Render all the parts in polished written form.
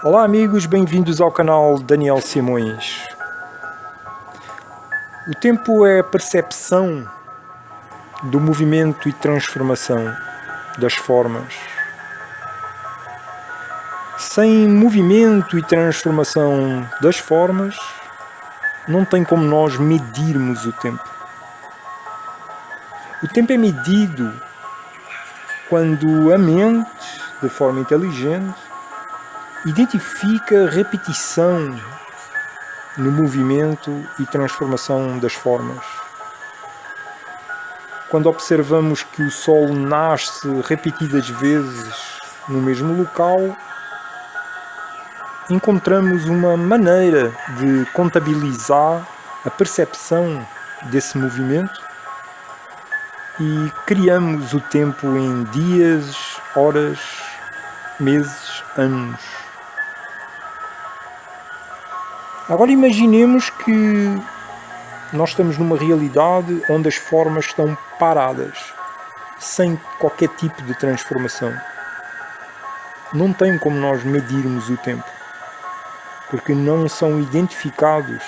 Olá amigos, bem-vindos ao canal Daniel Simões. O tempo é a percepção do movimento e transformação das formas. Sem movimento e transformação das formas, não tem como nós medirmos o tempo. O tempo é medido quando a mente, de forma inteligente, identifica repetição no movimento e transformação das formas. Quando observamos que o Sol nasce repetidas vezes no mesmo local, encontramos uma maneira de contabilizar a percepção desse movimento e criamos o tempo em dias, horas, meses, anos. Agora imaginemos que nós estamos numa realidade onde as formas estão paradas, sem qualquer tipo de transformação. Não tem como nós medirmos o tempo, porque não são identificados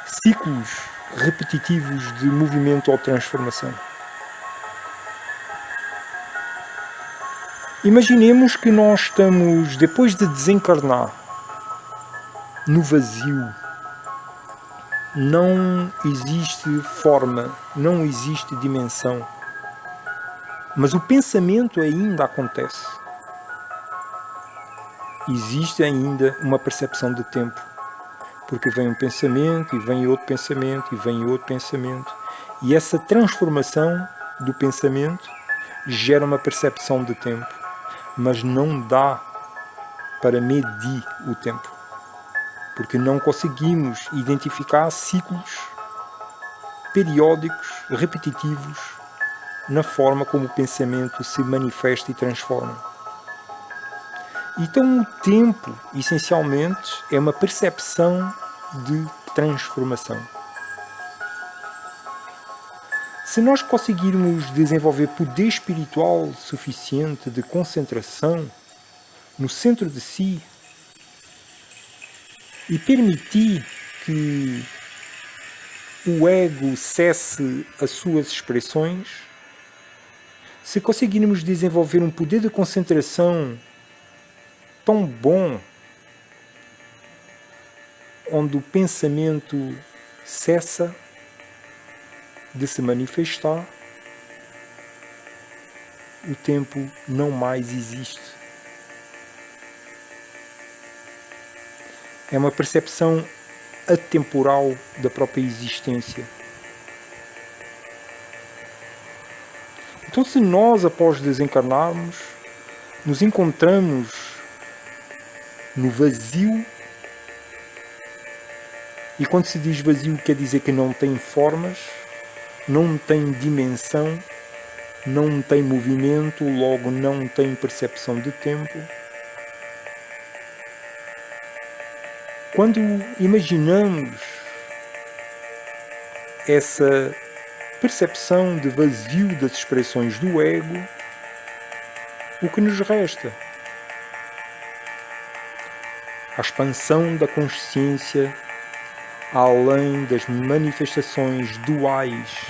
ciclos repetitivos de movimento ou transformação. Imaginemos que nós estamos, depois de desencarnar, no vazio. Não existe forma, não existe dimensão. Mas o pensamento ainda acontece. Existe ainda uma percepção de tempo. Porque vem um pensamento, e vem outro pensamento, e vem outro pensamento. E essa transformação do pensamento gera uma percepção de tempo. Mas não dá para medir o tempo. Porque não conseguimos identificar ciclos periódicos, repetitivos, na forma como o pensamento se manifesta e transforma. Então o tempo, essencialmente, é uma percepção de transformação. Se nós conseguirmos desenvolver poder espiritual suficiente de concentração no centro de si, e permitir que o ego cesse as suas expressões, se conseguirmos desenvolver um poder de concentração tão bom, onde o pensamento cessa de se manifestar, o tempo não mais existe. É uma percepção atemporal da própria existência. Então, se nós, após desencarnarmos, nos encontramos no vazio, e quando se diz vazio quer dizer que não tem formas, não tem dimensão, não tem movimento, logo não tem percepção de tempo. Quando imaginamos essa percepção de vazio das expressões do ego, o que nos resta? A expansão da consciência além das manifestações duais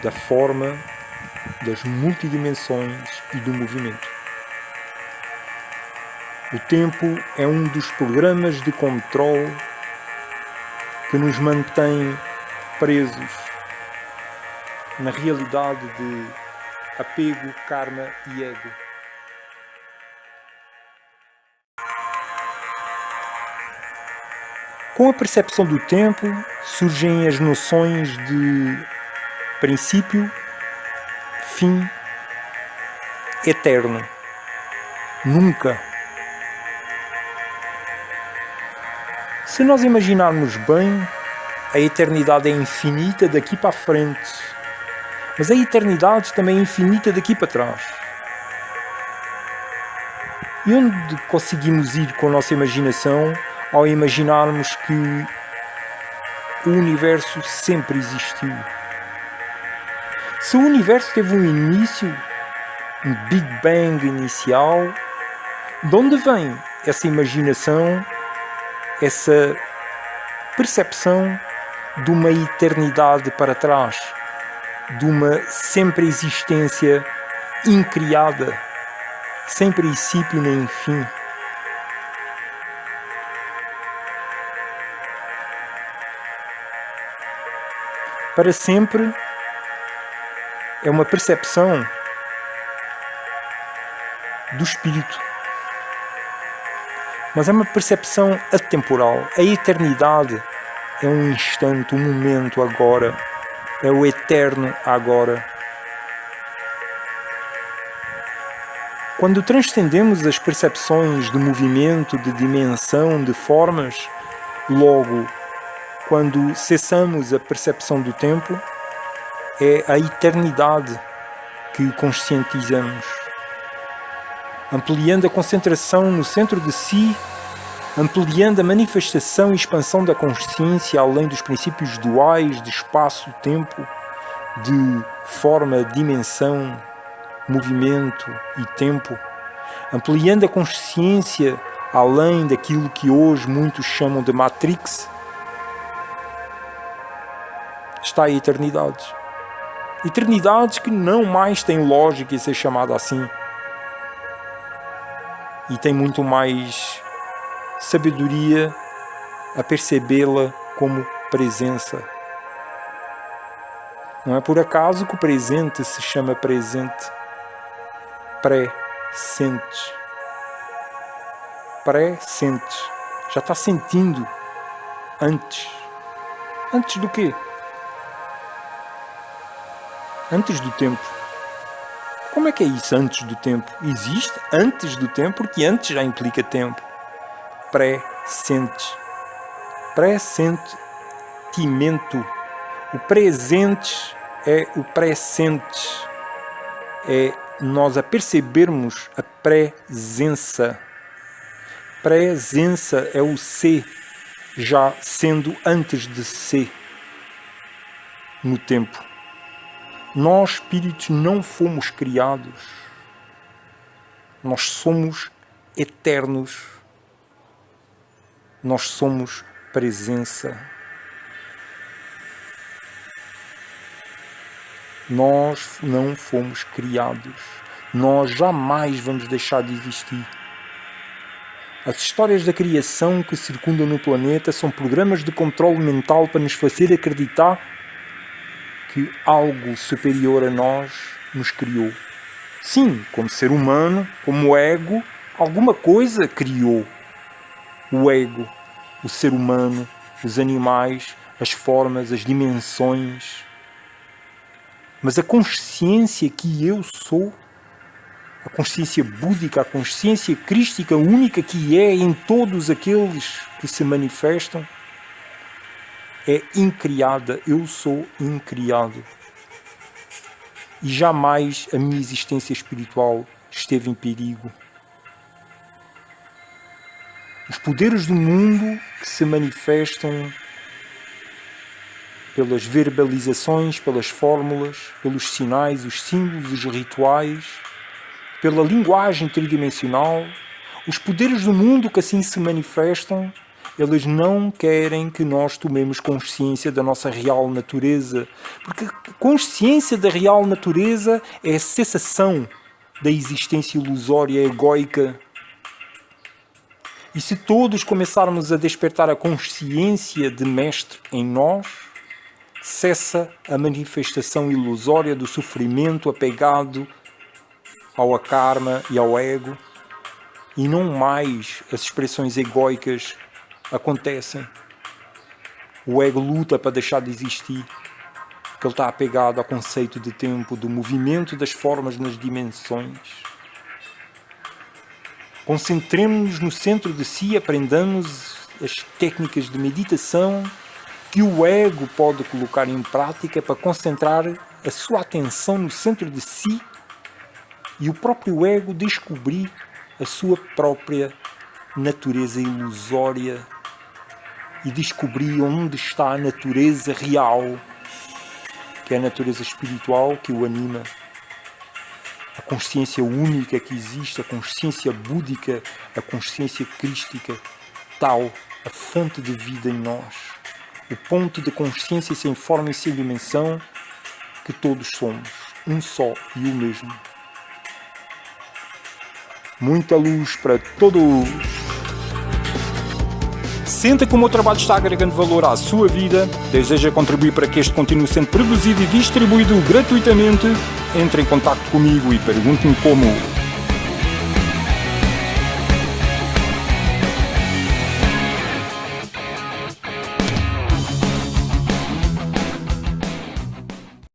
da forma, das multidimensões e do movimento. O tempo é um dos programas de controle que nos mantém presos na realidade de apego, karma e ego. Com a percepção do tempo surgem as noções de princípio, fim, eterno. Nunca. Se nós imaginarmos bem, a eternidade é infinita daqui para a frente, mas a eternidade também é infinita daqui para trás. E onde conseguimos ir com a nossa imaginação ao imaginarmos que o universo sempre existiu? Se o universo teve um início, um Big Bang inicial, de onde vem essa imaginação, essa percepção de uma eternidade para trás, de uma sempre existência incriada, sem princípio nem fim. Para sempre é uma percepção do espírito, mas é uma percepção atemporal. A eternidade é um instante, um momento agora, é o eterno agora. Quando transcendemos as percepções de movimento, de dimensão, de formas, logo, quando cessamos a percepção do tempo, é a eternidade que conscientizamos. Ampliando a concentração no centro de si, ampliando a manifestação e expansão da consciência além dos princípios duais de espaço, tempo, de forma, dimensão, movimento e tempo, ampliando a consciência além daquilo que hoje muitos chamam de Matrix, está a eternidade. Eternidades que não mais têm lógica em ser chamada assim. E tem muito mais sabedoria a percebê-la como presença. Não é por acaso que o presente se chama presente. Pré-sente. Pré-sente. Já está sentindo antes. Antes do quê? Antes do tempo. Como é que é isso, antes do tempo? Existe antes do tempo, porque antes já implica tempo. Pré-sente. Pré-sentimento. O presente é o pré-sente. É nós a percebermos a presença. Presença é o ser, já sendo antes de ser no tempo. Nós, espíritos, não fomos criados. Nós somos eternos. Nós somos presença. Nós não fomos criados. Nós jamais vamos deixar de existir. As histórias da criação que circundam no planeta são programas de controle mental para nos fazer acreditar que algo superior a nós nos criou. Sim, como ser humano, como ego, alguma coisa criou. O ego, o ser humano, os animais, as formas, as dimensões. Mas a consciência que eu sou, a consciência búdica, a consciência crística única que é em todos aqueles que se manifestam, é incriada. Eu sou incriado. E jamais a minha existência espiritual esteve em perigo. Os poderes do mundo que se manifestam pelas verbalizações, pelas fórmulas, pelos sinais, os símbolos, os rituais, pela linguagem tridimensional, os poderes do mundo que assim se manifestam, eles não querem que nós tomemos consciência da nossa real natureza. Porque a consciência da real natureza é a cessação da existência ilusória, egóica. E se todos começarmos a despertar a consciência de mestre em nós, cessa a manifestação ilusória do sofrimento apegado ao karma e ao ego, e não mais as expressões egóicas acontecem. O ego luta para deixar de existir, porque ele está apegado ao conceito de tempo, do movimento das formas nas dimensões. Concentremos-nos no centro de si, aprendamos as técnicas de meditação que o ego pode colocar em prática para concentrar a sua atenção no centro de si e o próprio ego descobrir a sua própria natureza ilusória e descobrir onde está a natureza real, que é a natureza espiritual que o anima. a consciência única que existe, a consciência búdica, a consciência crística, tal, a fonte de vida em nós, o ponto de consciência sem forma e sem dimensão que todos somos, um só e o mesmo. Muita luz para todos! Senta que o meu trabalho está agregando valor à sua vida, deseja contribuir para que este continue sendo produzido e distribuído gratuitamente, entre em contato comigo e pergunte-me como.